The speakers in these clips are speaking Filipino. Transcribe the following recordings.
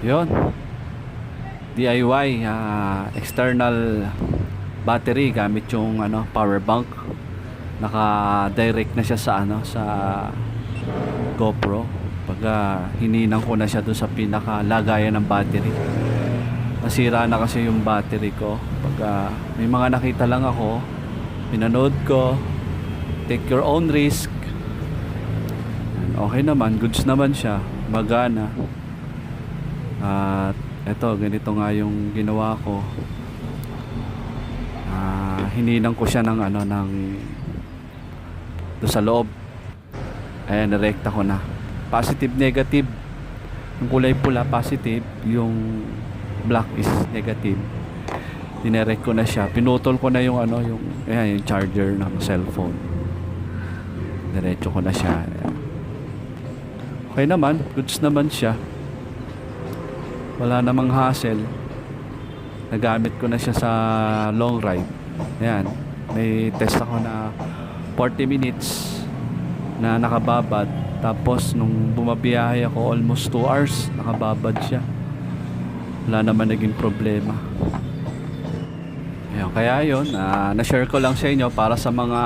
Yun, DIY, external battery gamit yung power bank. Naka-direct na siya sa GoPro. Pagka hininang ko na siya doon sa pinakalagayan ng battery. Nasira na kasi yung battery ko. Pagka may mga nakita lang ako, pinanood ko, take your own risk. Okay naman, goods naman siya, magana. At eto, ganito nga yung ginawa ko. Hininang ko siya ng doon sa loob. Ayan, narekta ko na. Positive, negative. Yung kulay pula positive, yung black is negative. Dinirect ko na siya. Pinutol ko na yung yung charger ng cellphone. Diretso ko na siya. Ayan. Okay naman, goods naman siya. Wala namang hassle. Nagamit ko na siya sa long ride. Ayan, may test ako na 40 minutes na nakababad. Tapos nung bumabiyahe ako almost 2 hours, nakababad siya. Wala naman naging problema. Ayan, kaya yun, na-share ko lang sa inyo para sa mga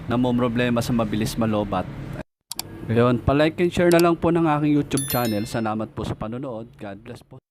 namumroblema sa mabilis malobat. Ayun, pa-like and share na lang po ng aking YouTube channel. Salamat po sa panonood. God bless po.